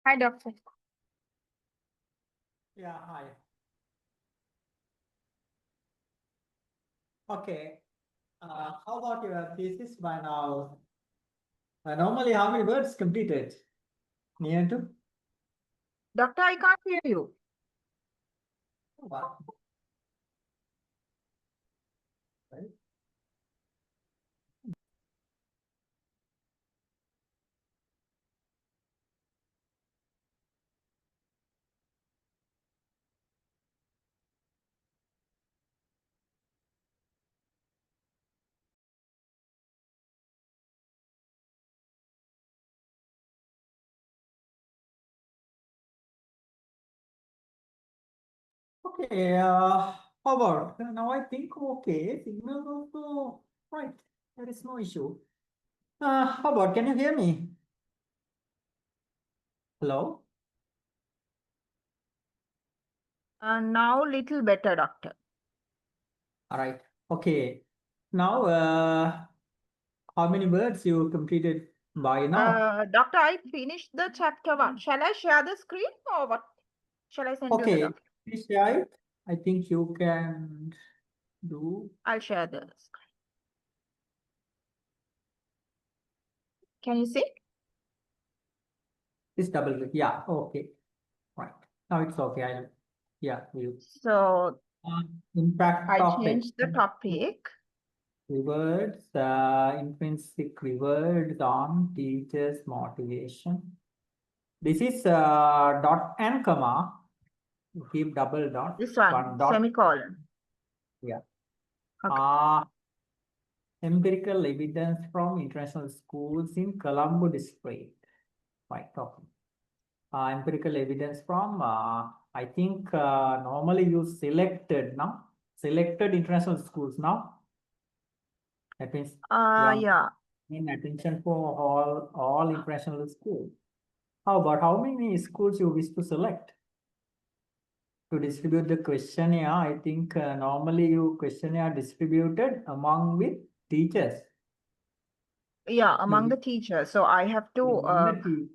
Hi, doctor. Yeah, hi. Okay. How about your thesis by now? Normally, how many words completed? Near to? Doctor, I can't hear you. What? Right. Okay. How about now? I think okay. Signal also right. There is no issue. How about? Can you hear me? Hello. Now little better, doctor. All right. Okay. Now, how many words you completed by now? Doctor, I finished the chapter 1. Shall I share the screen or what? Shall I send you the Okay. document? Please share it. I think you can do. I'll share the screen. Can you see? This double click. Yeah. Okay. Right. Now it's okay. Yeah, you. So Impact I topic. changed the topic. Rewards, intrinsic rewards on teachers' motivation. This is dot and comma. You keep double dot. This one, Dot. semicolon. Yeah. Okay. Empirical evidence from international schools in Colombo district. Right. Topic. Empirical evidence from, I think normally you selected now, selected international schools now. That means you want Yeah. in attention for all international schools. How about how many schools you wish to select? To distribute the questionnaire, I think normally you questionnaire distributed among with teachers. Yeah, You among the teachers. So I have to among the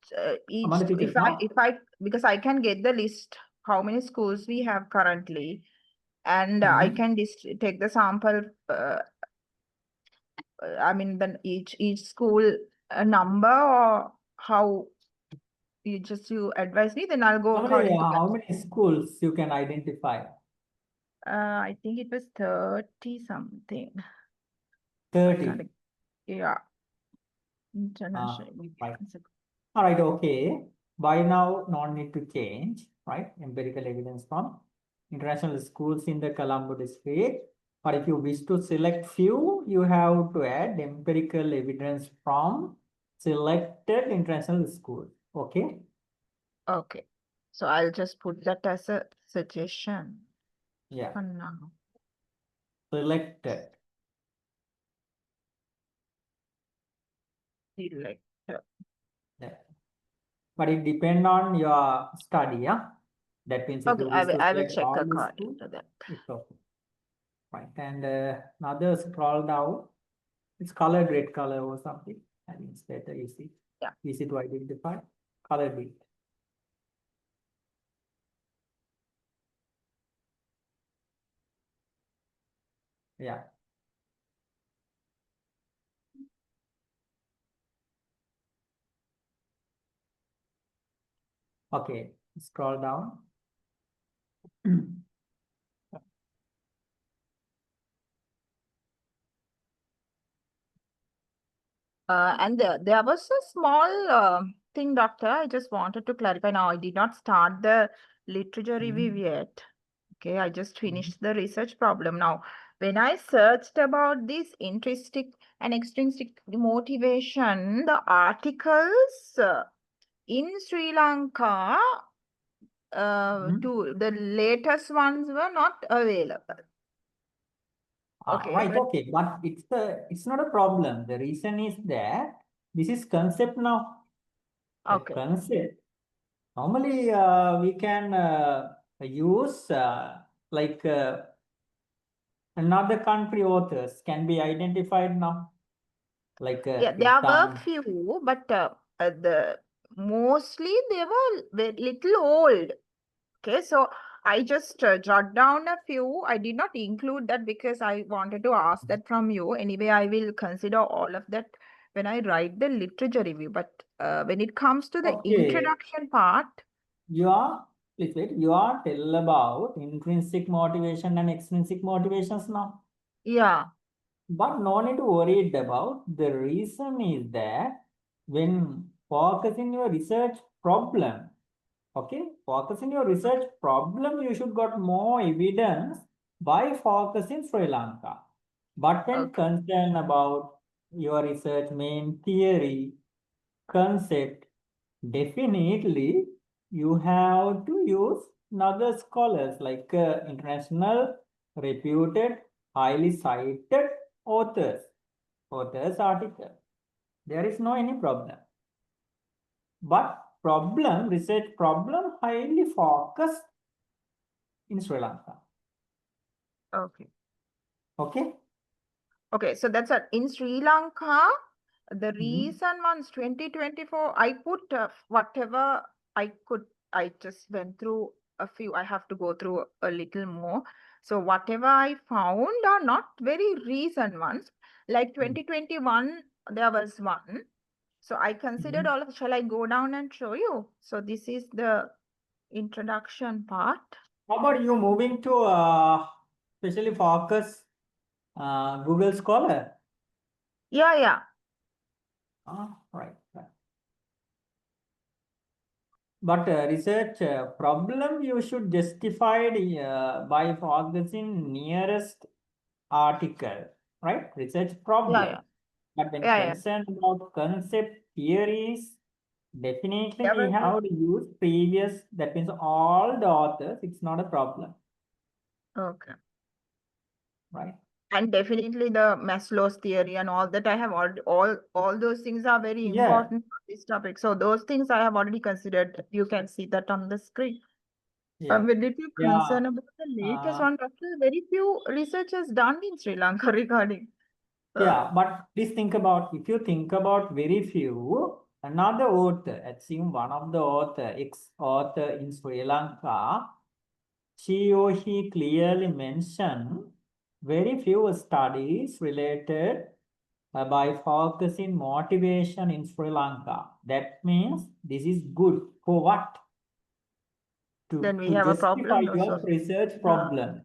te- each among the teachers now. if I because I can get the list how many schools we have currently, and I can take the sample. I mean, then each school number, or how you advise me, then I'll go Normally, according to that. how many schools you can identify? I think it was 30 something. I 30. can't, yeah. International. Right. All right, okay. By now, no need to change, right? Empirical evidence from international schools in the Colombo district. But if you wish to select few, you have to add empirical evidence from selected international schools. Okay? Okay. So I'll just put that as a suggestion Yeah. for now. Selected. Select. Yeah. But it depends on your study, yeah? That means if Okay, you wish to I will select check all the according schools, to that. it's okay. Right. And another scroll down. It's colored red color or something. I mean, it's better easy. Yeah. Easy to identify. Colored red. Yeah. Okay. Scroll down. And there was a small thing, doctor. I just wanted to clarify. Now, I did not start the literature review yet. Okay, I just finished the research problem. Now, when I searched about this intrinsic and extrinsic motivation, the articles in Sri Lanka, the latest ones were not available. Okay, Right. but Okay. But it's not a problem. The reason is that this is concept now. The okay. concept. Normally, we can use like another country authors can be identified now. Like Yeah, there were exam. few, but mostly they were very little old. Okay, so I just jot down a few. I did not include that because I wanted to ask that from you. Anyway, I will consider all of that when I write the literature review. But when it comes to the Okay, introduction part, please wait, you are tell about intrinsic motivation and extrinsic motivations now. yeah, But no need to worry about. The reason is that when focusing your research problem, okay, focusing your research problem, you should got more evidence by focusing Sri Lanka. But when okay, concerned about your research main theory, concept, definitely you have to use another scholars like international reputed, highly cited authors article. There is no any problem. But research problem highly focused in Sri Lanka. okay. Okay? Okay, so that's it. In Sri Lanka, the Mhm. reason was 2024, I put whatever I could, I just went through a few, I have to go through a little more. So whatever I found are not very recent ones. Like 2021, there was one. So I considered Mhm. all of, shall I go down and show you? So this is the introduction part. How about you moving to especially focus Google Scholar? Yeah, yeah. Right. But research problem you should justify by focusing nearest article, right? Research Yeah, problem. yeah. But when Yeah, yeah. concerned about concept theories, definitely There we was have to use previous, that means all the authors, it's not a problem, okay. right? And definitely the Maslow's theory and all that I have all those things are very Yeah, important for this topic. So those things I have already considered. You can see that on the screen. yeah, When it is yeah. concerned about the latest Uh, one, Doctor, very few research is done in Sri Lanka regarding. yeah, but please think about, if you think about very few, another author, assume one of the author, ex-author in Sri Lanka, she or he clearly mentioned very few studies related by focusing motivation in Sri Lanka. That means this is good for what? Then we To have a justify problem. No, your so research yeah, problem.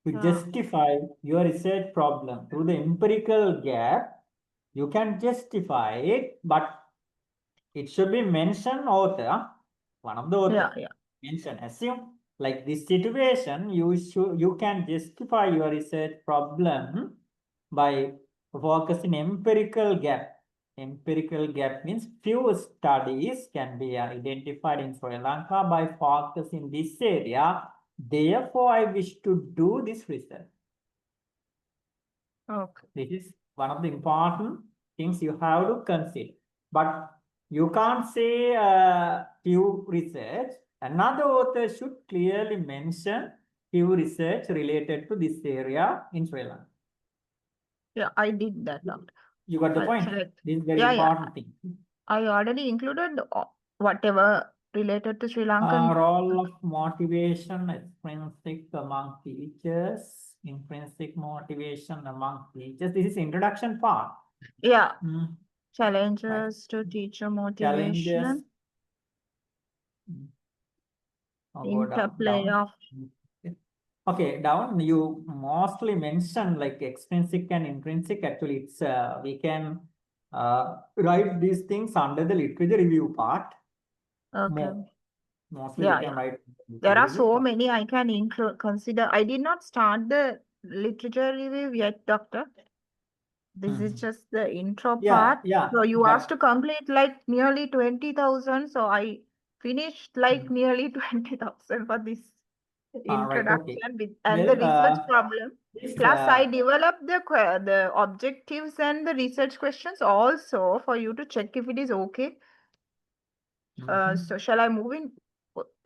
To yeah, justify your research problem through the empirical gap, you can justify it, but it should be mentioned author, one of the yeah, author, yeah. mention, assume like this situation, you can justify your research problem by focusing empirical gap. Empirical gap means few studies can be identified in Sri Lanka by focusing this area. Therefore, I wish to do this research. Okay. This is one of the important things you have to consider. But you can't say few research. Another author should clearly mention few research related to this area in Sri Lanka. Yeah, I did that, Doctor. You got the I'll point? select. This is very Yeah, yeah. important thing. I already included whatever related to Sri Lankan. Role of motivation, extrinsic among teachers, intrinsic motivation among teachers. This is introduction part. Yeah, Right. challenges to teacher Challenges. motivation, Go interplay down. of. Okay, down. You mostly mention like extrinsic and intrinsic. Actually, it's we can write these things under the literature review part. Okay. Mostly we Yeah, can yeah. write There literature are review so part. many I can include, consider. I did not start the literature review yet, Doctor. This is just the intro part. Yeah, So you asked but to complete like nearly 20,000. So I finished like nearly 20,000 for this right, okay. introduction with and the Well, research problem. this Plus, I developed the objectives and the research questions also for you to check if it is okay. So shall I move in?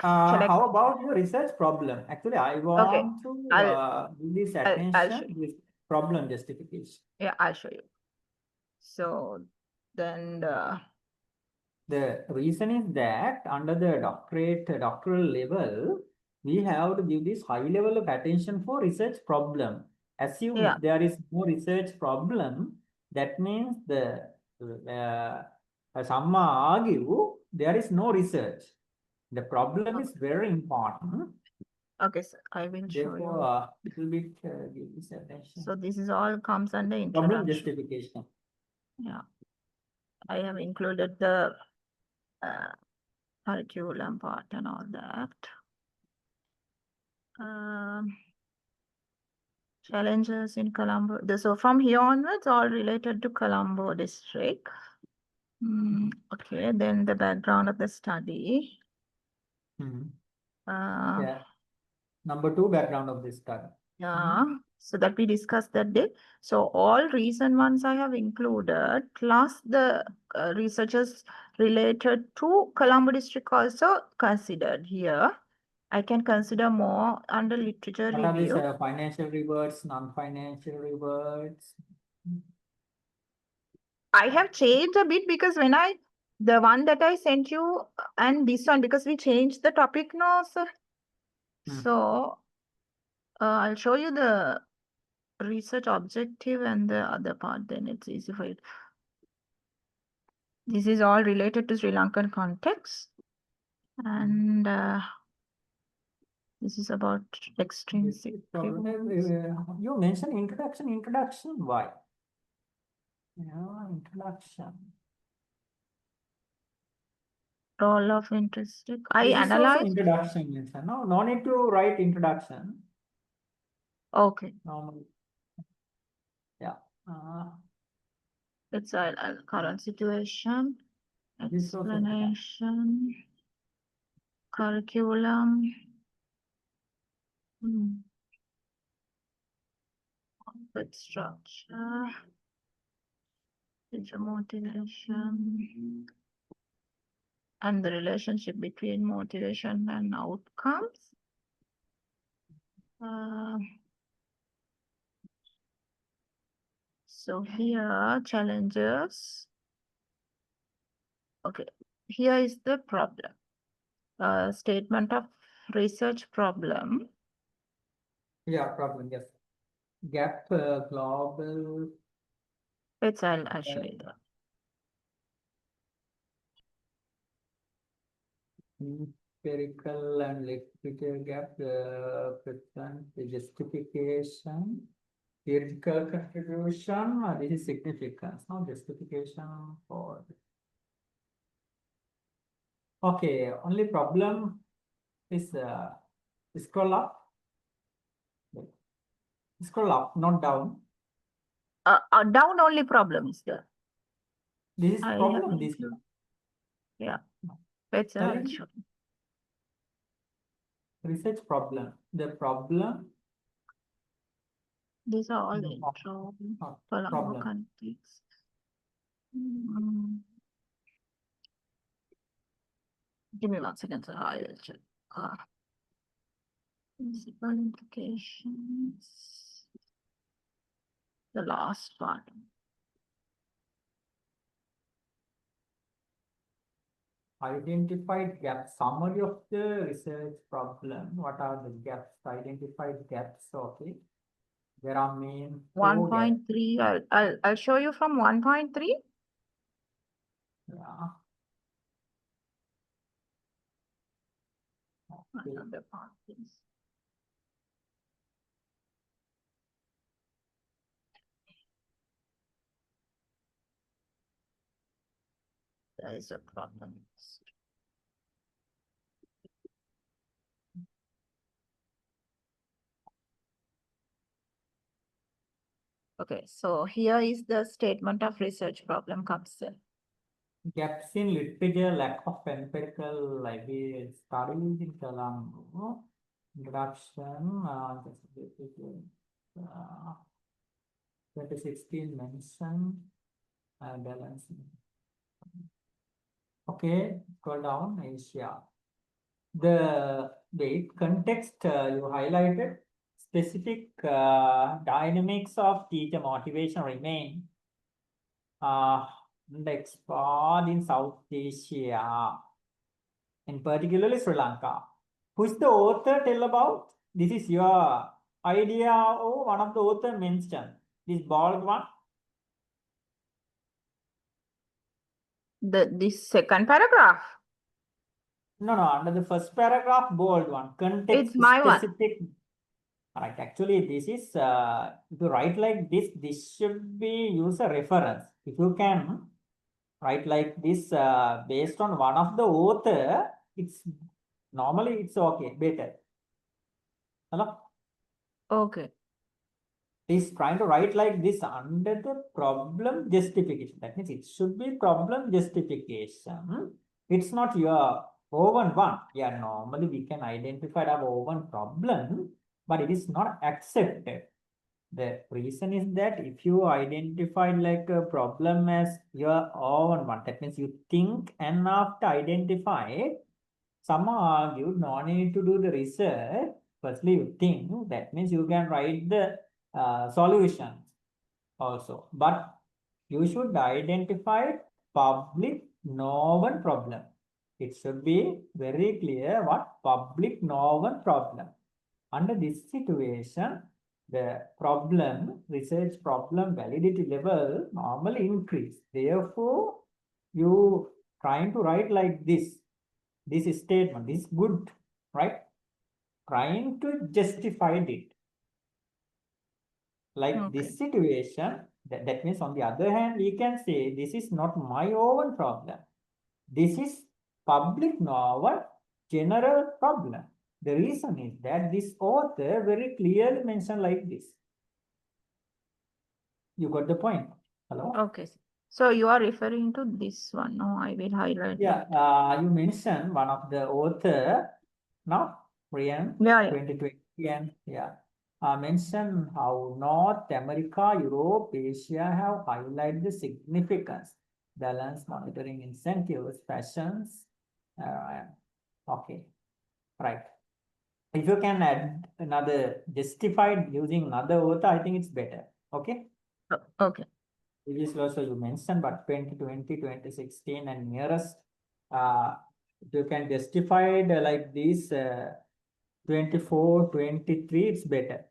Shall I? how about your research problem? Actually, I Okay, want to I'll give this I'll show attention you. this problem justification. Yeah, I'll show you. So then The reason is that under the doctoral level, we have to give this high level of attention for research problem. Assume yeah, if there is no research problem, that means some argue there is no research. The problem is very important. okay, so I will show Therefore, you. little bit give this attention. So this is all comes under Problem introduction. justification. Yeah, I have included the curriculum part and all that. Challenges in Colombo. So from here onwards, all related to Colombo district. Okay, then the background of the study. Mhm. Uh, Yeah. Number 2, background of this study. Yeah, so that we discussed that day. So all recent ones I have included, plus the researchers related to Colombo district also considered here. I can consider more under literature What are these review. financial rewards, non-financial rewards? I have changed a bit because when the one that I sent you and this one, because we changed the topic now, sir. So I'll show you the research objective and the other part, then it's easy for you. This is all related to Sri Lankan context. And this is about extrinsic. You mentioned introduction, why? Yeah, introduction. Role of intrinsic. I This is also analyzed. introduction mention. No need to write introduction. Okay. Normally. Yeah. It's a current situation, This is also explanation, curriculum. With structure, teacher motivation, and the relationship between motivation and outcomes. So here, challenges. Okay, here is the problem. Statement of research problem. Yeah, problem, yes. Gap, global. I'll show you that. Empirical and literature gap, present justification, theoretical contribution, this is significance, no justification for. Okay, only problem is scroll up. Scroll up, not down. Down only problem is there. This is I problem. have This. Yeah. I'll show you. Research problem. The problem. These are all the intro Colombo context. Give me 1 second, so I will check. Principal implications. The last part. Identified gaps. Summary of the research problem. What are the gaps? Identified gaps. Okay. There are main 1.3. I'll show you from 1.3. Yeah. Okay. Another part, please. There is a problem. Okay, so here is the statement of research problem comes in. Gaps in literature, lack of empirical library studies in Colombo. Introduction, 2016 mention, balancing. Okay, scroll down, Asia. The context you highlighted, specific dynamics of teacher motivation remain. export in South Asia, in particularly Sri Lanka. Who is the author? Tell about. This is your idea or one of the author mentioned. This bold one. This second paragraph. No, under the first paragraph, bold one. Context It's my one. specific. Right. Actually, this is if you write like this should be use a reference. If you can write like this based on one of the author, it's normally it's okay, better. Hello? Okay. He's trying to write like this under the problem justification. That means it should be problem justification. It's not your own one. Yeah, normally we can identify our own problem, but it is not accepted. The reason is that if you identify like a problem as your own one, that means you think and after identify, some argue no need to do the research. Firstly, you think, that means you can write the solutions also. But you should identify public known problem. It should be very clear what public known problem. Under this situation, the problem, research problem validity level normally increase. Therefore, you trying to write like this statement, this good, right? Trying to justify it. Like Okay. this situation, that means on the other hand, we can say this is not my own problem. This is public known general problem. The reason is that this author very clearly mentioned like this. You got the point? Hello? Okay. So you are referring to this one. No, I will highlight Yeah, that. you mentioned one of the author, now, Brian, Yeah. 2020, and yeah, mention how North America, Europe, Asia have highlighted the significance, balance monitoring incentives, fashions. Okay, right. If you can add another justified using another author, I think it's better. Okay. Okay. Previously also you mentioned, but 2020, 2016 and nearest, you can justify it like this 24, 23, it's better.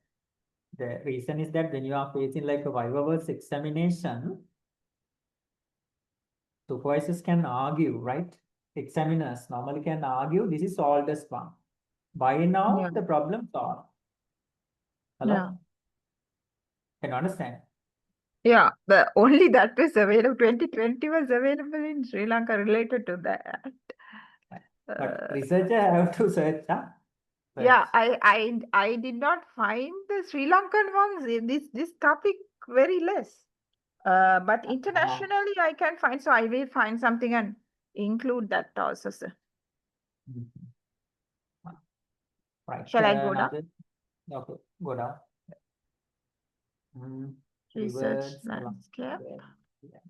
The reason is that when you are facing like a 5 hours examination, supervisors can argue, right? Examiners normally can argue this is oldest one. By now, Yeah. the problem solved. Hello? Yeah. Can you understand? Yeah, the only that was available. 2020 was available in Sri Lanka related to that. But researcher have to search, huh? Yeah, I did not find the Sri Lankan ones in this topic very less. But internationally I can find, so I will find something and include that also, sir. Right. Shall I go down? Okay, go down. Research Reverse, landscape. yeah.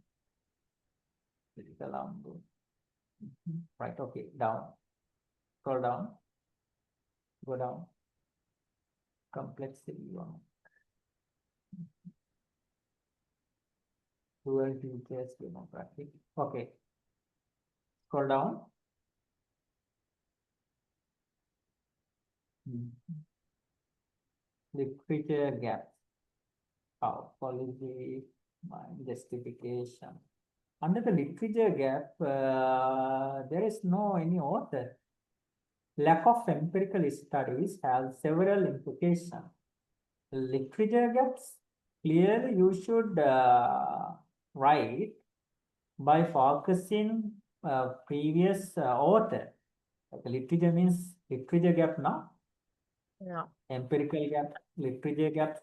Right, okay, down. Scroll down. Go down. Complexity one. Dual features demographic. Okay. Scroll down. Literature gap. Policy, justification. Under the literature gap, there is no any author. Lack of empirical studies have several implications. Literature gaps, clearly you should write by focusing previous author. The literature means literature gap now. Yeah. Empirical gap, literature gap.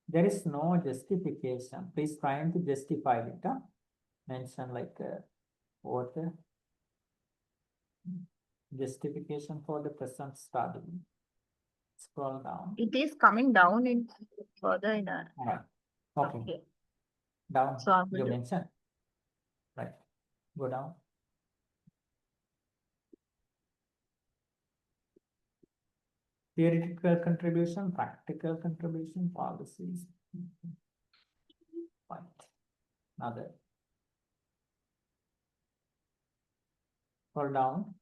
There is no justification. Please try to justify it. Huh? Mention like author. Justification for the present study. Scroll down. It is coming down in further in a. All right. Okay. Okay. Down. So I will You do. mentioned. Right. Go down. Theoretical contribution, practical contribution, policies. Right. Another. Scroll down.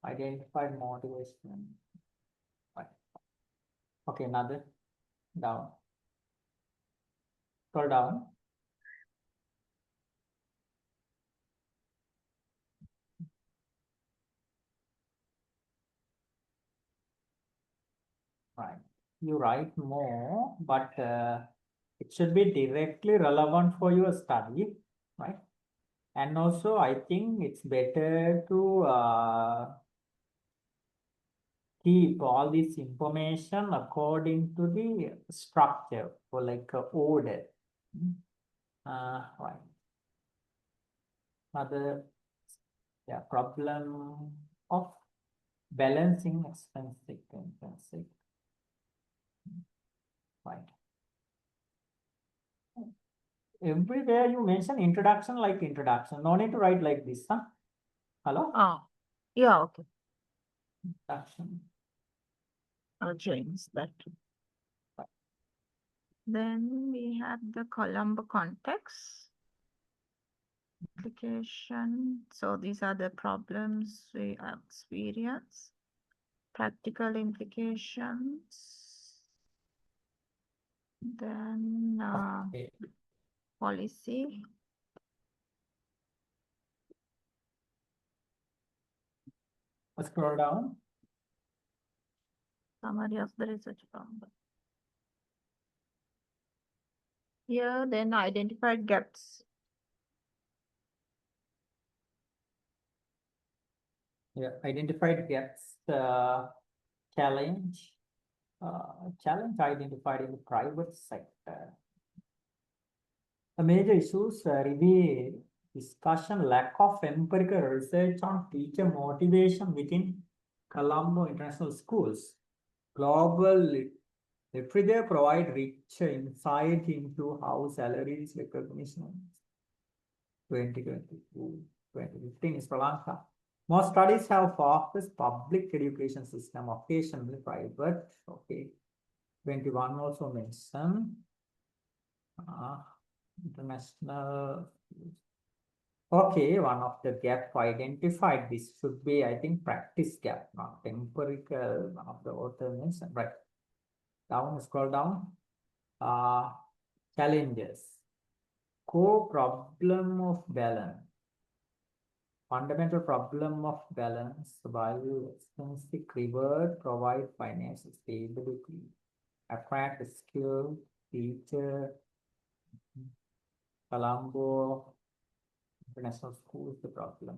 Identified motivation. Right. Okay, another. Down. Scroll down. Right. You write more, but it should be directly relevant for your study, right? And also, I think it's better to keep all this information according to the structure or like order. Right. Another problem of balancing expensive intrinsic. Right. Everywhere you mention introduction like introduction. No need to write like this, huh? Hello? Oh, yeah, okay. Introduction. I'll change that. Then we have the Colombo context. Application. So these are the problems we experience. Practical implications. Then Okay. policy. Scroll down. Summary of the research problem. Here, then identified gaps. Yeah, identified gaps, challenge identified in the private sector. The major issues reveal discussion, lack of empirical research on teacher motivation within Colombo International Schools. Global literature provide rich insight into how salaries recognition 2022, 2015 in Sri Lanka. Most studies have focused public education system, occasionally private. Okay. 21 also mentioned. International. Okay, one of the gap identified. This should be, I think, practice gap, not empirical. One of the author mentioned. Right. Down, scroll down. Challenges. Core problem of balance. Fundamental problem of balance, value, extrinsic reward, provide financial stability, attract skilled teacher, Colombo International School is the problem.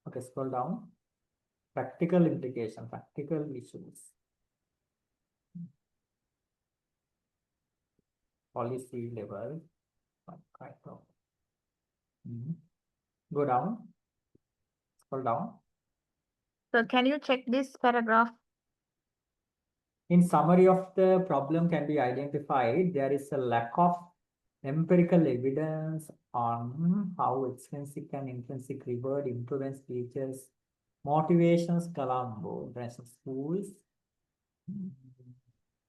Okay, scroll down. Practical implication, practical issues. Policy level. Go down. Scroll down. So can you check this paragraph? In summary of the problem can be identified, there is a lack of empirical evidence on how extrinsic and intrinsic reward influence teachers' motivations. Colombo International Schools,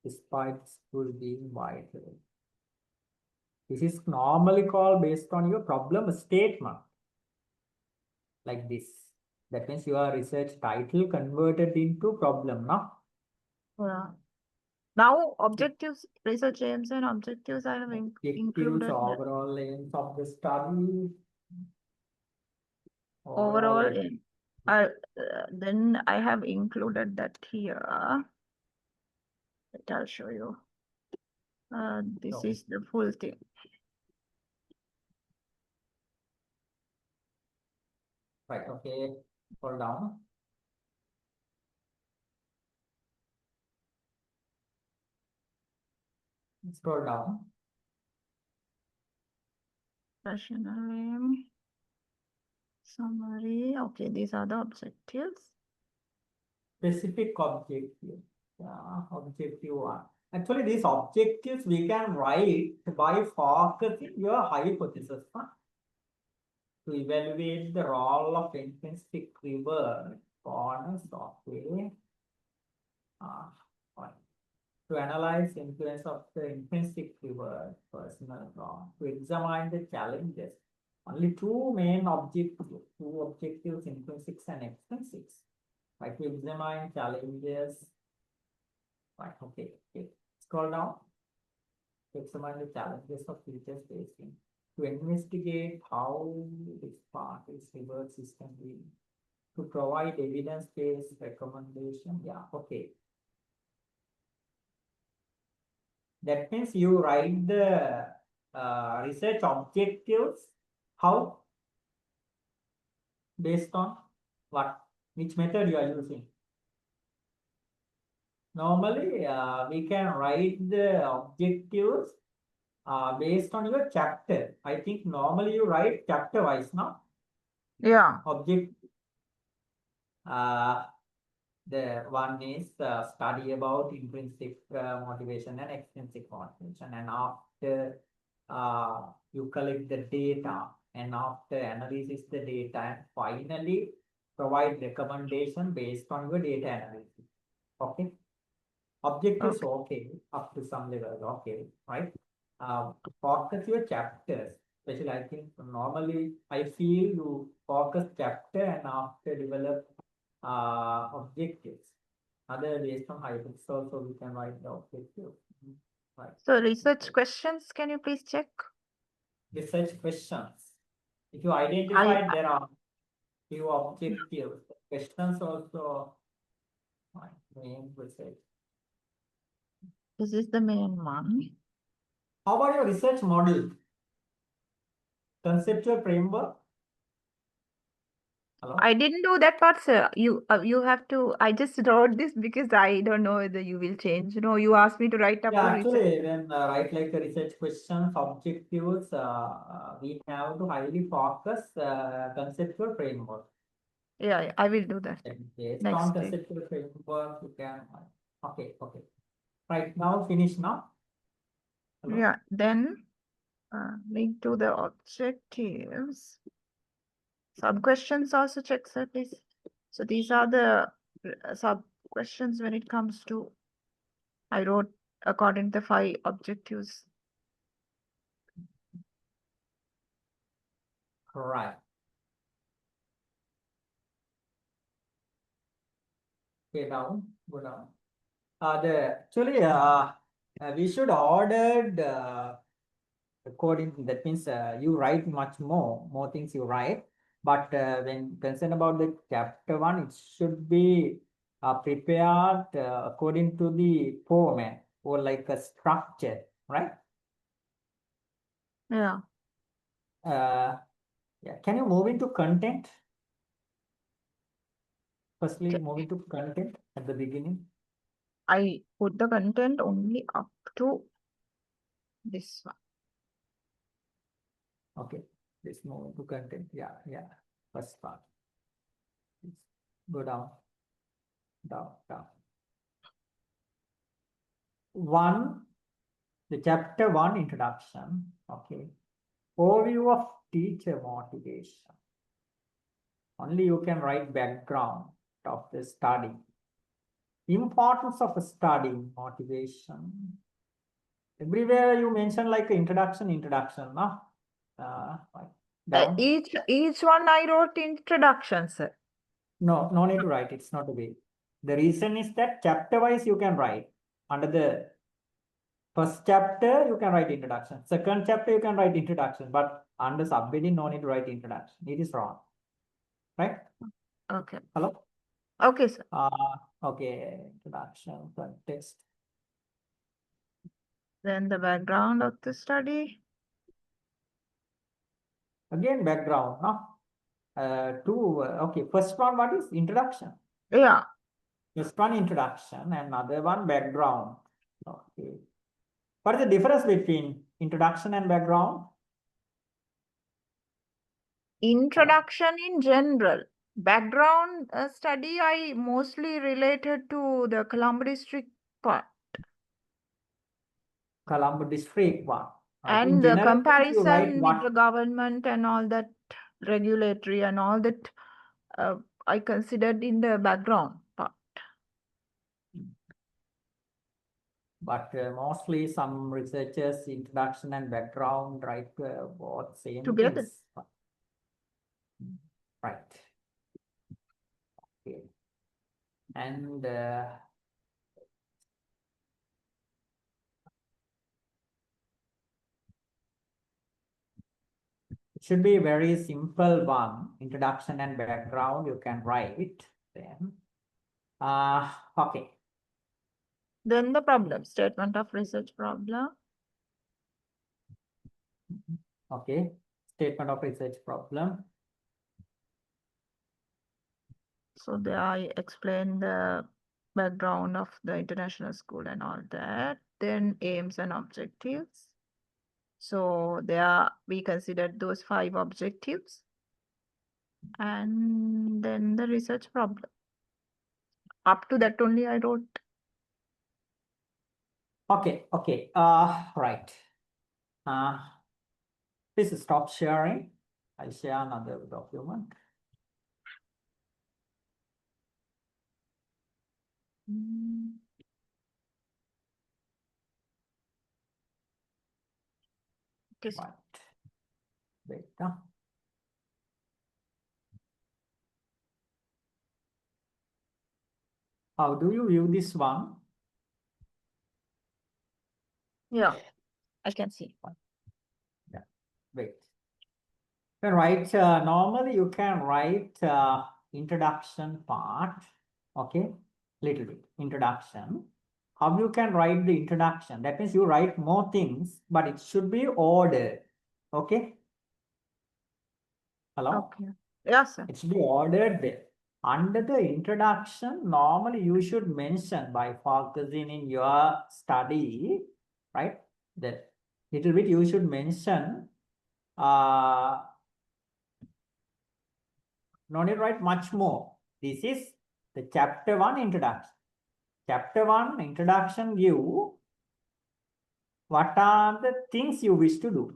despite school being vital. This is normally called based on your problem statement, like this. That means your research title converted into problem, no? Yeah. Now objectives, research aims and objectives I have Objectives, included. overall aims of the study. Overall aim. aim. Then I have included that here. I'll show you. This Okay. is the full thing. Right, okay. Scroll down. Scroll down. Rational aim. Summary. Okay, these are the objectives. Specific objective. Yeah, objective one. Actually, these objectives we can write by focusing your hypothesis, huh? To evaluate the role of intrinsic reward corners, okay. Fine. To analyze influence of the intrinsic reward, personal wrong, to examine the challenges. Only two main objectives, intrinsics and extrinsics. Like to examine challenges. Right, okay. Scroll down. To examine the challenges of features facing. To investigate how this part is reward system will. To provide evidence-based recommendation. Yeah, okay. That means you write the research objectives. How? Based on what? Which method you are using? Normally, we can write the objectives based on your chapter. I think normally you write chapter wise, no? Yeah. Object. The one is study about intrinsic motivation and extrinsic motivation, and after you collect the data, and after analysis the data, and finally provide recommendation based on your data analysis. Okay. Objectives okay up to some level, okay, right? Focus your chapters. Especially, I think normally I feel you focus chapter and after develop objectives. Other based on hypothesis also we can write the objective. Right. So research questions, can you please check? Research questions. If you identify there are few objectives, questions also. Right. Main research. This is the main one. How about your research model? Conceptual framework? Hello? I didn't do that part, sir. You have to. I just wrote this because I don't know whether you will change. You know, you asked me to write up Yeah, a research. actually, when write like the research questions, objectives, we have to highly focus conceptual framework. Yeah, I will do that. Based Next on day. conceptual framework, you can. Okay. Right now, finish now. Hello? Yeah, then link to the objectives. Sub questions also check, sir, please. So these are the sub questions when it comes to. I wrote according to the 5 objectives. Right. Okay, down, go down. We should order according. That means you write much more things you write. But when concerned about the chapter 1, it should be prepared according to the format or like a structure, right? Yeah. Yeah. Can you move into content? Firstly, Okay. move into content at the beginning. I put the content only up to this one. Okay. Let's move into content. Yeah. First part. Go down. 1, the chapter 1 introduction. Okay. Overview of teacher motivation. Only you can write background of the study. Importance of studying motivation. Everywhere you mention like introduction, no? Down. Each one I wrote introduction, sir. No need to write. It's not a way. The reason is that chapter wise you can write. Under the first chapter you can write introduction. Second chapter you can write introduction. But under subheading no need to write introduction. It is wrong. Right? Okay. Hello? Okay, sir. Okay. Introduction, context. Then the background of the study. Again background, no? Okay, first one, what is introduction? Yeah. First one introduction and other one background. Okay. What is the difference between introduction and background? Introduction in general. Background study I mostly related to the Colombo district part. Colombo district one. Right. And in the general, you write comparison with the government and all that regulatory and all that I considered in the background part. But mostly some researchers, introduction and background, right, both same Together. things. Right. Okay. And it should be a very simple one. Introduction and background, you can write them. Okay. Then the problem, statement of research problem. Okay. Statement of research problem. So there I explain the background of the international school and all that. Then aims and objectives. So there we considered those 5 objectives. And then the research problem. Up to that only I wrote. Okay, okay. Right. Please stop sharing. I'll share another document. Okay. Right. Wait. How do you view this one? Yeah, I can see. Yeah. Wait. You can write, normally you can write introduction part. Okay. Little bit. Introduction. How you can write the introduction? That means you write more things, but it should be ordered. Okay. Hello? Okay. Yes, sir. It should be ordered there. Under the introduction, normally you should mention by focusing in your study, right? The little bit you should mention, no need write much more. This is the chapter 1 introduction. Chapter 1 introduction give what are the things you wish to do.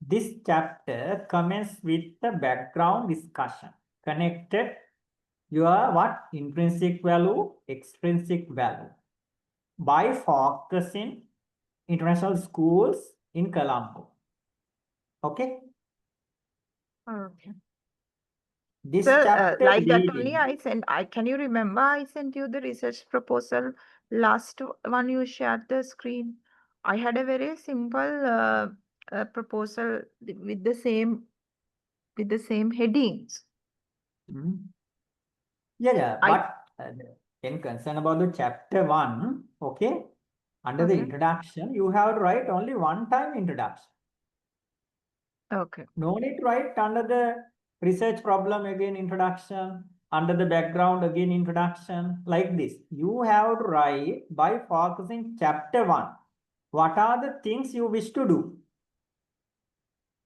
This chapter commences with the background discussion connected your what? Intrinsic value, extrinsic value. By focusing international schools in Colombo. Okay? Okay. This Sir, chapter like that reading, only can you remember I sent you the research proposal last one you shared the screen. I had a very simple proposal with the same headings. yeah, I- but in concern about the chapter 1, okay, under the Okay. introduction, you have to write only one time introduction. Okay. No need to write under the research problem again introduction, under the background again introduction, like this. You have to write by focusing chapter 1. What are the things you wish to do?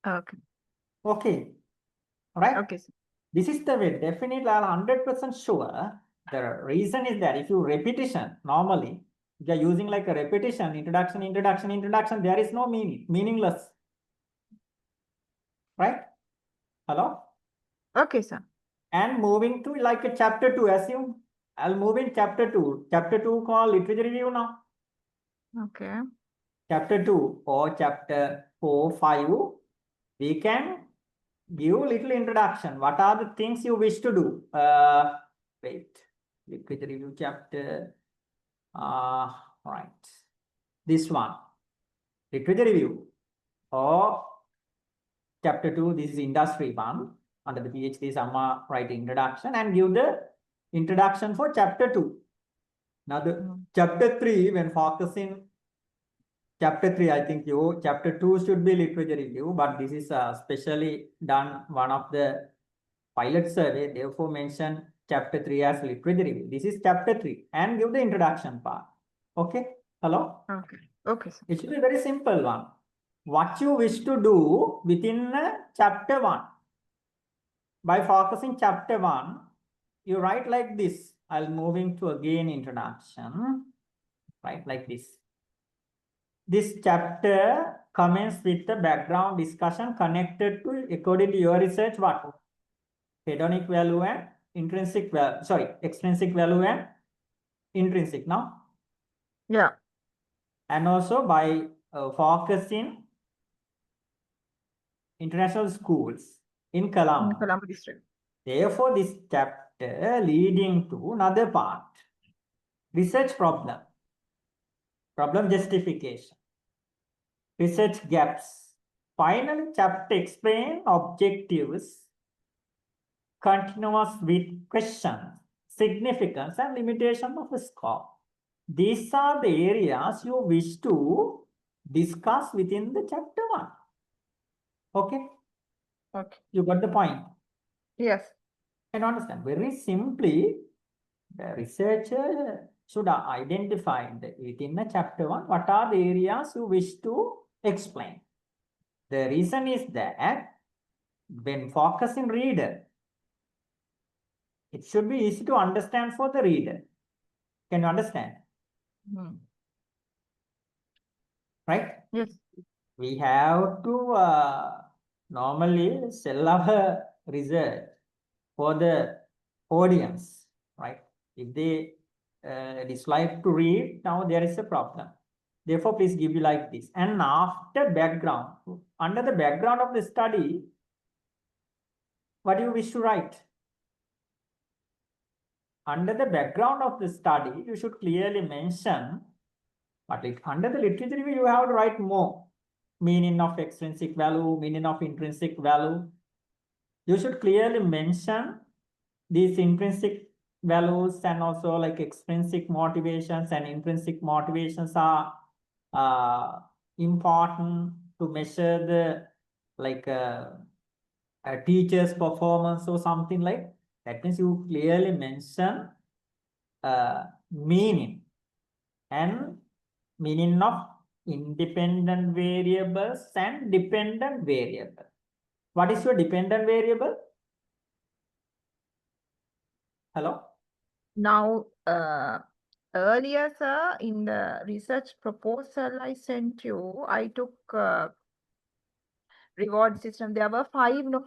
Okay. Okay. Right? Okay, sir. This is the way. Definitely, I'm 100% sure. The reason is that if you repetition, normally, if you're using like a repetition, introduction, introduction, introduction, there is no meaning, meaningless. Right? Hello? Okay, sir. And moving to like a chapter 2, assume I'll move in chapter 2. Chapter 2 called literature review now. Okay. Chapter 2 or chapter 4, 5, we can give little introduction. What are the things you wish to do? Wait, literature review chapter. Right. This one, literature review. Or chapter 2, this is industry one. Under the PhD, Sama write introduction and give the introduction for chapter 2. Now the chapter 3, when focusing chapter 3, I think chapter 2 should be literature review, but this is specially done one of the pilot survey, therefore mention chapter 3 as literature review. This is chapter 3 and give the introduction part. Okay? Hello? Okay. Okay, sir. It should be a very simple one. What you wish to do within chapter 1. By focusing chapter 1, you write like this. I'll moving to again introduction. Right, like this. This chapter commences with the background discussion connected to, according to your research, what? Hedonic value and extrinsic value and intrinsic now. Yeah. And also by focusing international schools in In Colombo. Colombo district. Therefore, this chapter leading to another part, research problem justification, research gaps. Finally, chapter explain objectives, continuous with questions, significance and limitation of the scope. These are the areas you wish to discuss within the chapter 1. Okay, Okay. you got the point. Yes. And understand, very simply, the researcher should identify within the chapter 1 what are the areas you wish to explain. The reason is that when focusing reader, it should be easy to understand for the reader. Can you understand? Hmm. Right? Yes. We have to normally sell our research for the audience, right? If they dislike to read, now there is a problem. Therefore, please give you like this. And after background, under the background of the study, what do you wish to write? Under the background of the study, you should clearly mention, but under the literature review, you have to write more. Meaning of extrinsic value, meaning of intrinsic value. You should clearly mention these intrinsic values and also like extrinsic motivations and intrinsic motivations are important to measure the like a teacher's performance or something like that. Means you clearly mention meaning and meaning of independent variables and dependent variable. What is your dependent variable? Hello? Now, earlier, sir, in the research proposal I sent you, I took reward system. There were 5, no?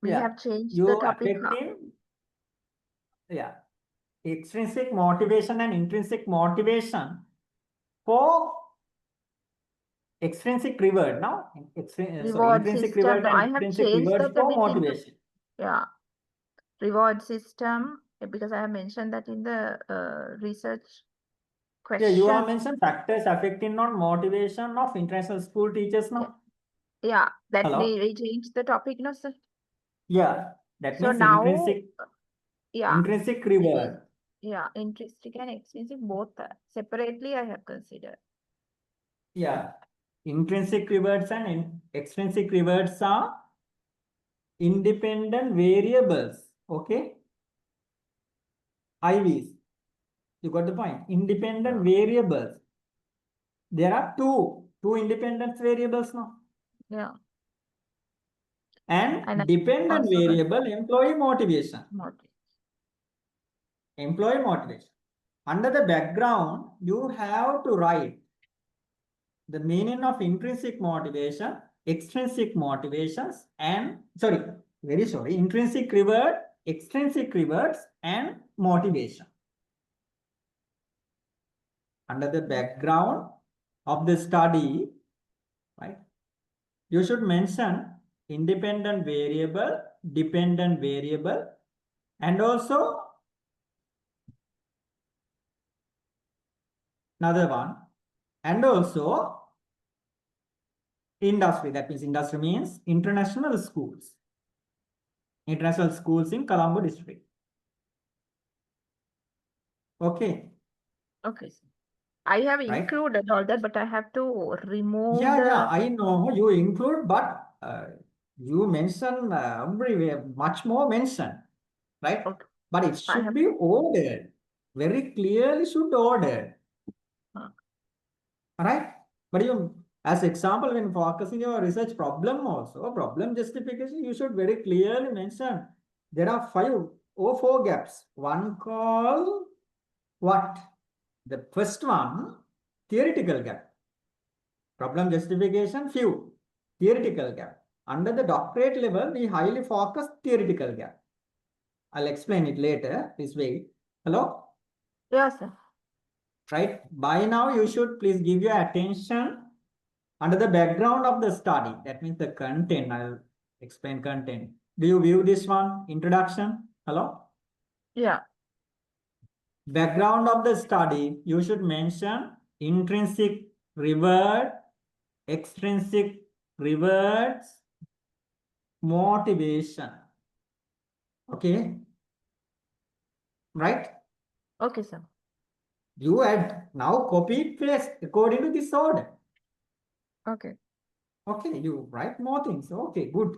We Yeah, have changed you the topic now. affecting, yeah, extrinsic motivation and intrinsic motivation for extrinsic reward now. Reward Intrinsic system. reward No, I and have extrinsic changed reward that a for bit into, motivation. yeah, reward system, because I have mentioned that in the research Yeah, you have question. mentioned factors affecting on motivation of international school teachers now. Yeah, that Hello? we changed the topic, no, sir? Yeah, that So means now, yeah, intrinsic reward. yeah, intrinsic and extrinsic both separately I have considered. Yeah, intrinsic rewards and extrinsic rewards are independent variables. Okay, IVs. You got the point. Independent variables. There are two independent variables now. Yeah. And dependent also variable employee motivation. motivation. Employee motivation. Under the background, you have to write the meaning of intrinsic motivation, extrinsic motivations, and intrinsic reward, extrinsic rewards, and motivation. Under the background of the study, right? You should mention independent variable, dependent variable, and also another one, and also industry. That means industry means international schools. International schools in Colombo district. Okay. Okay. I have Right. included all that, but I have to remove Yeah, I know you include, but you mention everywhere, much more mention, right? Okay. But it should be ordered. Very clearly should order. Right? But you, as example, when focusing your research problem also, problem justification, you should very clearly mention there are 5 or 4 gaps. One called what? The first one, theoretical gap. Problem justification, few. Theoretical gap. Under the doctorate level, we highly focus theoretical gap. I'll explain it later. Please wait. Hello? Yes, sir. Right? By now, you should please give your attention under the background of the study. That means the content. I'll explain content. Do you view this one? Introduction? Hello? Yeah. Background of the study, you should mention intrinsic reward, extrinsic rewards, motivation. Okay? Right? Okay, sir. You add now copy paste according to this order. Okay. Okay, you write more things. Okay, good.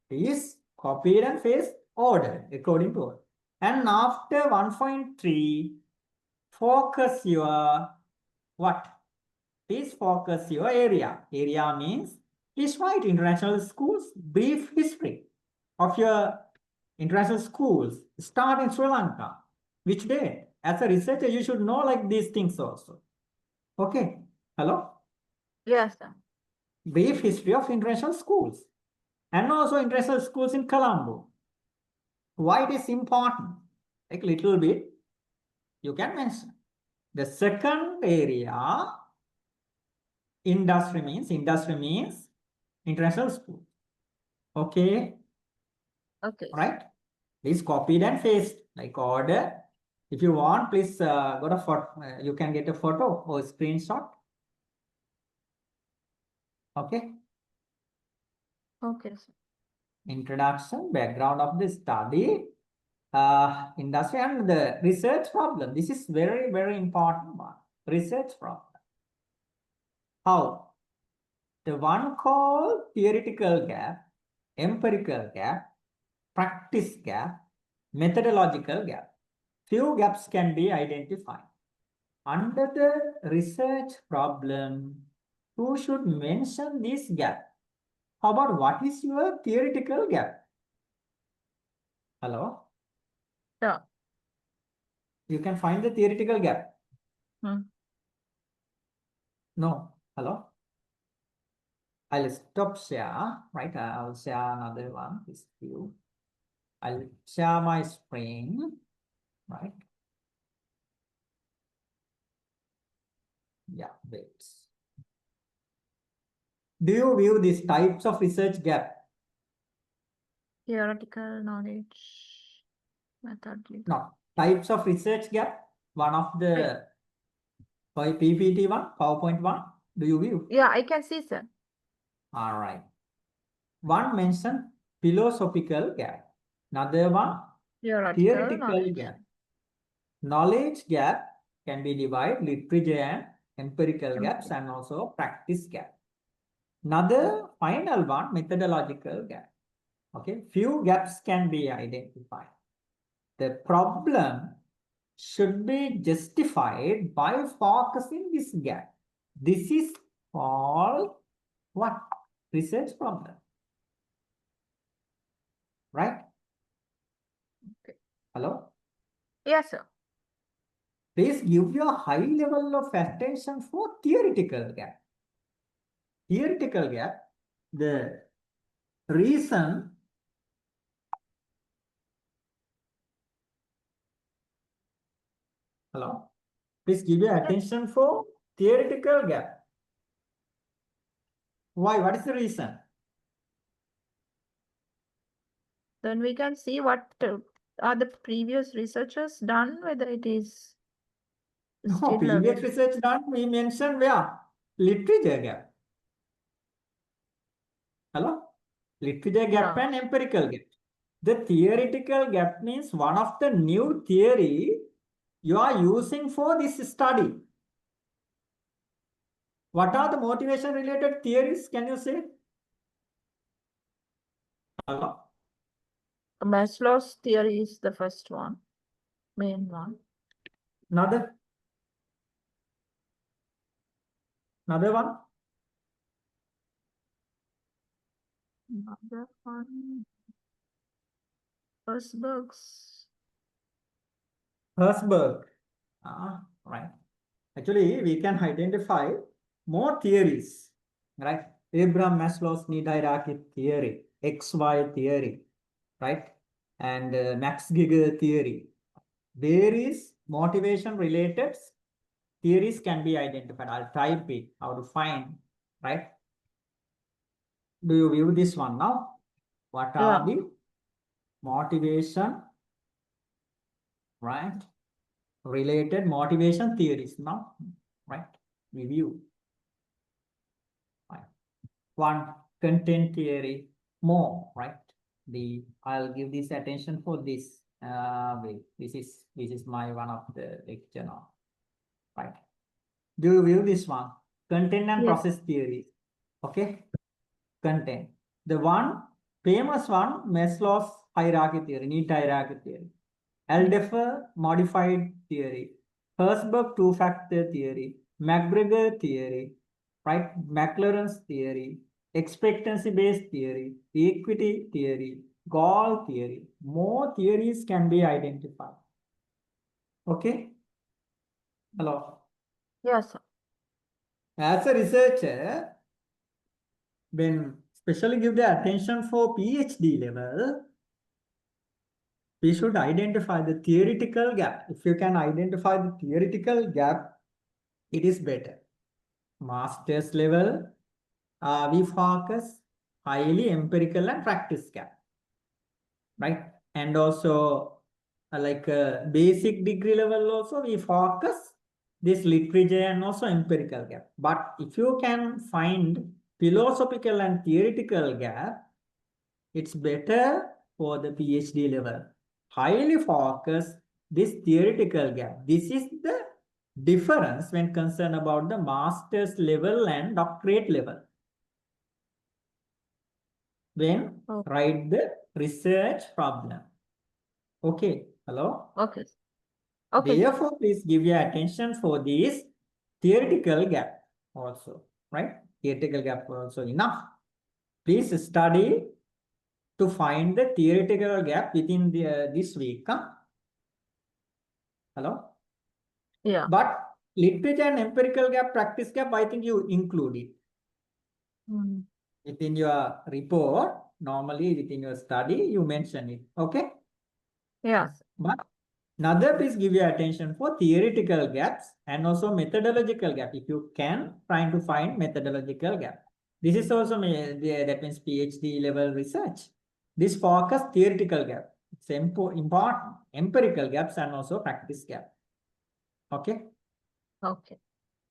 Is copied and paste order according to order. And after 1.3, focus your what? Please focus your area. Area means please write international schools, brief history of your international schools. Start in Sri Lanka. Which day? As a researcher, you should know like these things also. Okay. Hello? Yes, sir. Brief history of international schools and also international schools in Colombo. Why it is important? Like little bit, you can mention. The second area, industry means international school. Okay. Okay. Right? Please copied and paste like order. If you want, please go to photo. You can get a photo or screenshot. Okay. Okay, sir. Introduction, background of the study, industry, and the research problem. This is very, very important one. Research problem. How? The one called theoretical gap, empirical gap, practice gap, methodological gap. Few gaps can be identified. Under the research problem, who should mention this gap? How about what is your theoretical gap? Hello? Yeah. You can find the theoretical gap. Hmm. No. Hello? I'll stop share, right? I'll share another one, this view. I'll share my screen, right? Yeah, wait. Do you view these types of research gap? Theoretical knowledge method. No, types of research gap. One of the PPT one, PowerPoint one. Do you view? Yeah, I can see, sir. All right. One mentioned philosophical gap. Another one, theoretical knowledge. gap. Knowledge gap can be divided literature and empirical gaps and also practice gap. Another final one, methodological gap. Okay, few gaps can be identified. The problem should be justified by focusing this gap. This is called what? Research problem. Right? Okay. Hello? Yes, sir. Please give you a high level of attention for theoretical gap. Theoretical gap, the reason hello, please give your attention for theoretical gap. Why? What is the reason? Then we can see what are the previous researchers done, whether it is No, still previous research done, we mentioned where? Literature gap. Hello? Literature gap Yeah. and empirical gap. The theoretical gap means one of the new theory you are using for this study. What are the motivation related theories? Can you say? Hello? Maslow's theory is the first one, main one. Another one? Another one. Herzberg's. Herzberg. Right. Actually, we can identify more theories, right? Abraham Maslow's need hierarchy theory, XY theory, right? And Max Giger theory. There is motivation related theories can be identified. I'll type it, how to find, right? Do you view this one now? What are Yeah. the motivation, right? Related motivation theories now, right? Review. Right. One, content theory, more, right? I'll give this attention for this. Wait, this is my one of the lecture now, right? Do you view this one? Content and Yes. process theory. Okay, content. The one famous one, Maslow's hierarchy theory, need hierarchy theory. Alderfer modified theory, Herzberg two-factor theory, McGregor theory, right? Maclaurin's theory, expectancy-based theory, equity theory, Gall theory. More theories can be identified. Okay? Hello. Yes. As a researcher, when especially give the attention for PhD level, we should identify the theoretical gap. If you can identify the theoretical gap, it is better. Master's level, we focus highly empirical and practice gap, right? And also basic degree level also we focus this literature and also empirical gap. But if you can find philosophical and theoretical gap, it's better for the PhD level. Highly focus this theoretical gap. This is the difference when concerned about the master's level and doctorate level. When write the research problem. Okay, hello? Okay. Okay. Therefore, please give your attention for this theoretical gap also, right? Theoretical gap also enough. Please study to find the theoretical gap within this week. Huh? Hello? Yeah. But literature and empirical gap, practice gap, I think you include it. Within your report, normally within your study, you mention it. Okay? Yes. But another, please give your attention for theoretical gaps and also methodological gap. If you can, trying to find methodological gap. This is also that means PhD level research. This focus theoretical gap. It's important. Empirical gaps and also practice gap. Okay. Okay.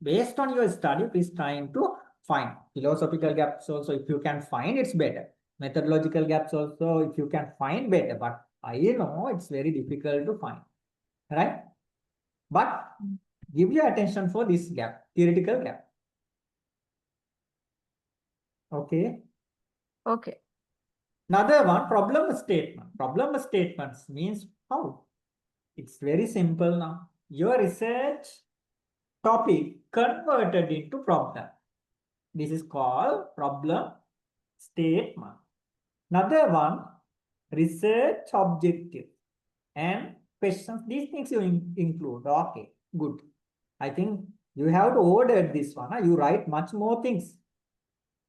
Based on your study, please trying to find philosophical gaps also. If you can find, it's better. Methodological gaps also, if you can find, better. But I know it's very difficult to find, right? But give your attention for this gap, theoretical gap. Okay. Okay. Another one, problem statement. Problem statements means how? It's very simple now. Your research topic converted into problem. This is called problem statement. Another one, research objective and questions. These things you include. Okay, good. I think you have to order this one. Huh? You write much more things.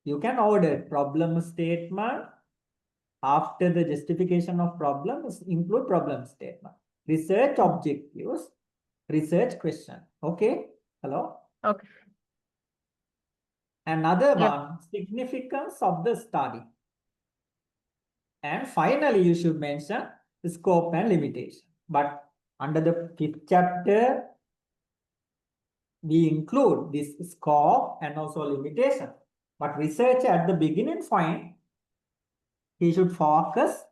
You can order problem statement. After the justification of problems, include problem statement. Research objectives, research question. Okay? Hello? Okay. Another Yeah. one, significance of the study. And finally, you should mention the scope and limitation. But under the 5th chapter, we include this scope and also limitation. But researcher at the beginning find he should focus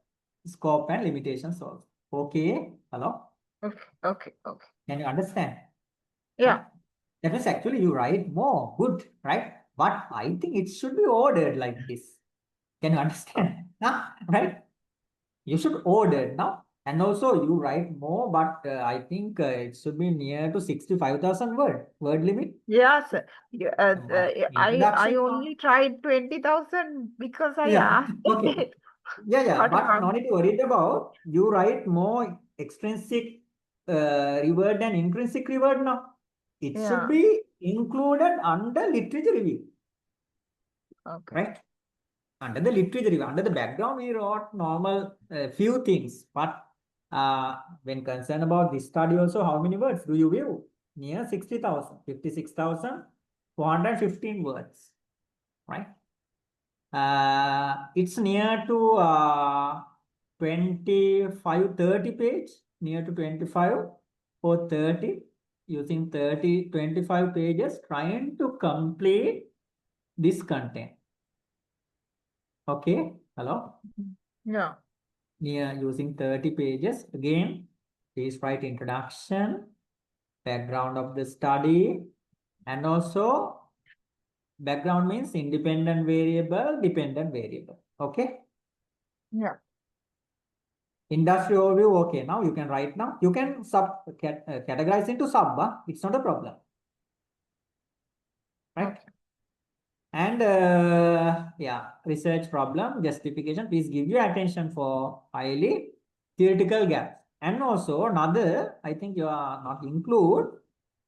scope and limitations also. Okay? Hello? Okay. Okay. Okay. Can you understand? Yeah. Right? That means actually you write more. Good, right? But I think it should be ordered like this. Can you understand? Right? You should order now. And also you write more, but I think it should be near to 65,000 word limit. Yes. I Introduction. only tried 20,000 because I Yeah. asked Okay. it. Yeah. What But about- no need to worry about. You write more extrinsic reward and intrinsic reward now. It Yeah. should be included under literature review. Okay. right? Under the literature review, under the background, we wrote normal few things, but when concerned about this study also, how many words do you view? Near 60,000, 56,415 words, right? It's near to 25, 30 page, near to 25 or 30, using 30, 25 pages, trying to complete this content. Okay, hello? Yeah. Near using 30 pages. Again, please write introduction, background of the study, and also background means independent variable, dependent variable. Okay? Yeah. Industry overview, okay. Now you can write now. You can categorize into sub, it's not a problem. Right? Okay. And yeah, research problem, justification, please give your attention for highly theoretical gaps. And also another, I think you are not include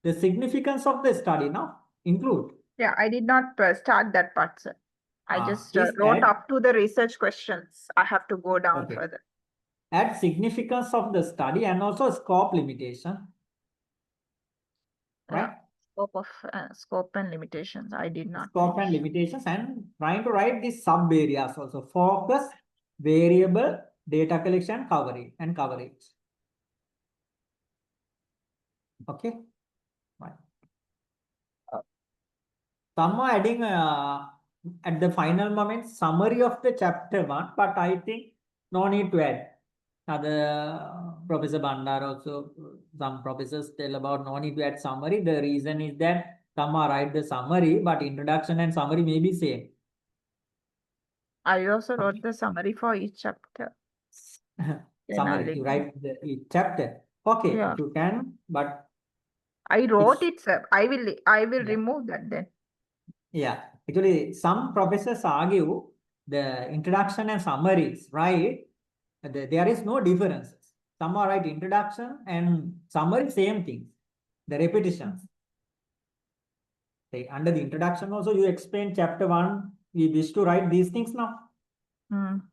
the significance of the study now, include. Yeah, I did not start that part, sir. I just Please wrote add, up to the research questions. I have to go down okay. further. Add significance of the study and also scope limitation. Right? Scope and limitations. I did not. Scope and limitations, and trying to write these sub areas also. Focus, variable, data collection, coverage and coverage. Okay. Right. Some are adding at the final moment summary of the chapter 1, but I think no need to add. Other Professor Bandar also, some professors tell about no need to add summary. The reason is that some are write the summary, but introduction and summary may be same. I also wrote the summary for each chapter. Summary, you write each chapter. Okay, Yeah. if you can, but I wrote it, sir. I will remove that then. Yeah, actually, some professors argue the introduction and summaries, right? There is no differences. Some are right introduction and summary, same things. The repetitions. Under the introduction also, you explain chapter 1, we wish to write these things now. And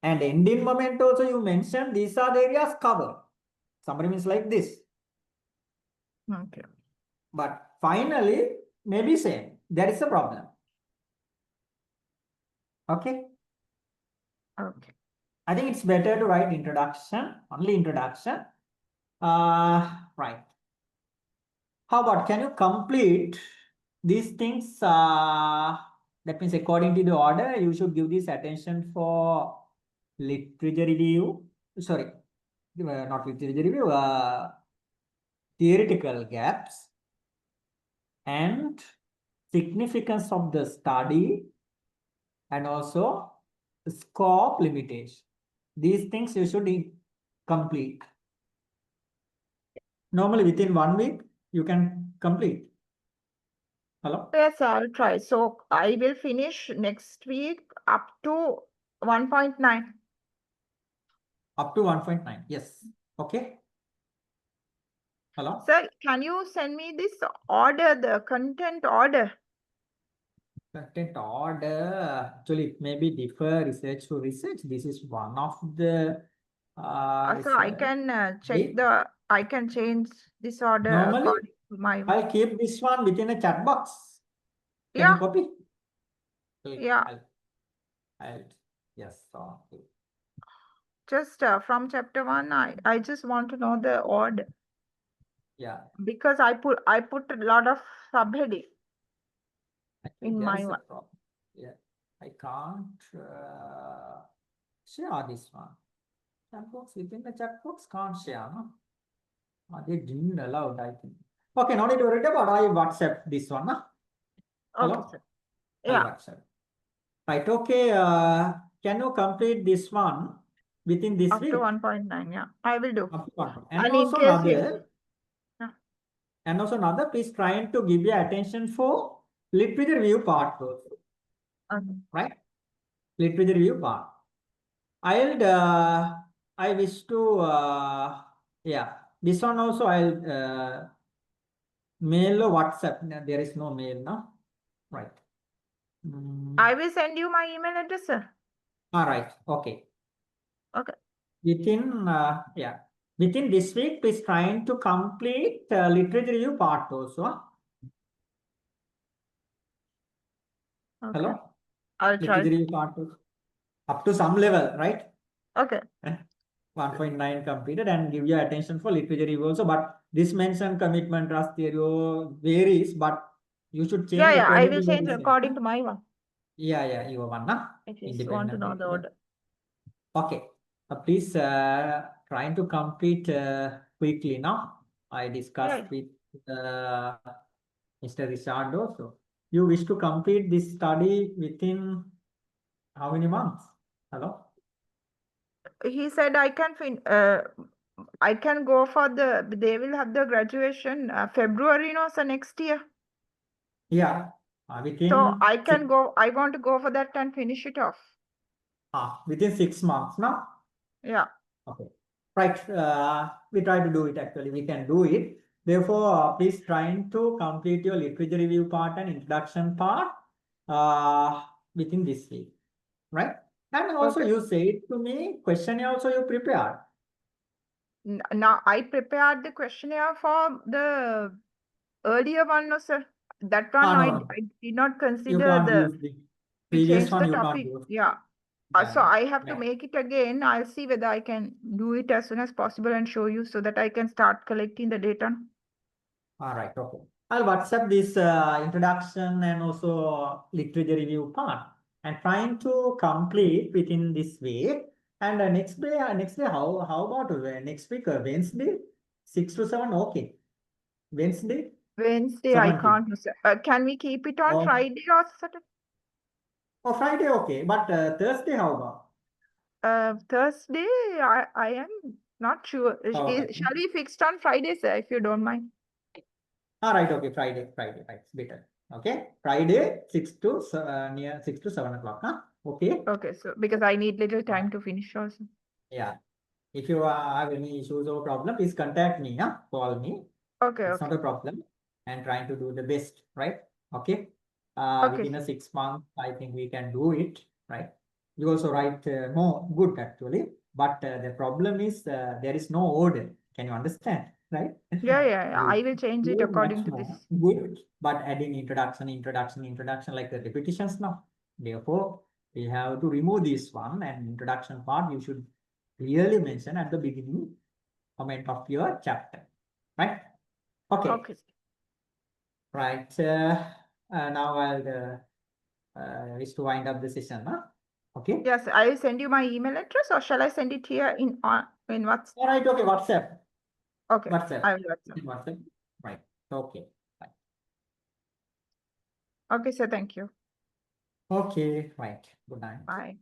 ending moment also, you mention these are the areas covered. Summary means like this. Okay. But finally, maybe same. There is a problem. Okay. Okay. I think it's better to write introduction, only introduction. Right. How about, can you complete these things? That means according to the order, you should give this attention for literature review. Sorry, not literature review, theoretical gaps and significance of the study and also scope limitation. These things you should complete. Normally within 1 week, you can complete. Hello? Yes, I'll try. So I will finish next week up to 1.9. Up to 1.9. Yes. Okay. Hello? Sir, can you send me this order, the content order? Content order. Actually, it may be differ research to research. This is one of the So I can check I can change this order normally according to my. I'll keep this one within a chat box. Can Yeah. you copy? Yeah. I'll yes. Okay. Just from chapter 1, I just want to know the order. Yeah. Because I put a lot of subheading in my one. Yeah. I can't share this one. Chat box within the chat box can't share, no? They didn't allow it, I think. Okay, now need to worry about I WhatsApp this one, no? Hello? Okay, sir. Yeah. WhatsApp. Right, okay. Can you complete this one within this week? Up to 1.9, yeah. I will do. Up to 1. And also another. Yeah. And also another, please trying to give your attention for literature review part also. Right? Literature review part. I wish to yeah, this one also I'll mail or WhatsApp. There is no mail now. Right. I will send you my email address, sir. All right. Okay. Okay. Within this week, please trying to complete literature review part also. Okay. Hello? I'll try. Literature review part also. Up to some level, right? Okay. 1.9 completed and give your attention for literature review also. But this mentioned commitment trust theory varies, but you should change Yeah, I according will to your change research. according to my one. Yeah, your one, nah? I just want to know the order. Okay. Please trying to complete quickly now. I discussed with Mr. Richardo. So you wish to complete this study within how many months? Hello? He said I can go for they will have the graduation February, no, so next year. Yeah. So Within I want to go for that and finish it off. within 6 months now. Yeah. Okay. Right. We try to do it actually. We can do it. Therefore, please trying to complete your literature review part and introduction part within this week. Right? And also Okay. you said to me, questionnaire also you prepared. Now I prepared the questionnaire for the earlier one, no, sir. That one I No. did not You consider can't use the we previous changed one, the you can't topic. use. Yeah. So I have to make it again. I'll see whether I can do it as soon as possible and show you so that I can start collecting the data. All right, okay. I'll WhatsApp this introduction and also literature review part and trying to complete within this week. And next day, how about next week, Wednesday, 6 to 7, okay. Wednesday? Wednesday, I 17. can't. Can we keep it on Oh. Friday or Saturday? Oh, Friday, okay. But Thursday, how about? Thursday, I am not sure. Okay. Shall we fix it on Friday, sir, if you don't mind? All right, okay, Friday, right, better. Okay, Friday, 6 to near 6 to 7 o'clock, huh? Okay. Okay, so because I need little time to finish also. Yeah. If you have any issues or problem, please contact me, huh? Call me. Okay, It's okay. not a problem. And trying to do the best, right? Okay. Okay. Within a 6 months, I think we can do it, right? You also write more good actually, but the problem is there is no order. Can you understand, right? Yeah. I You will change it do according much to more this. good, but adding introduction, like the repetitions now. Therefore, we have to remove this one and introduction part. You should clearly mention at the beginning comment of your chapter, right? Okay. Okay. Right. Now I'll wish to wind up the session, huh? Okay. Yes, I will send you my email address, or shall I send it here in WhatsApp? All right. Okay. WhatsApp. Okay. WhatsApp. I will WhatsApp. WhatsApp. Right. Okay. Right. Okay, sir. Thank you. Okay. Right. Good night. Bye.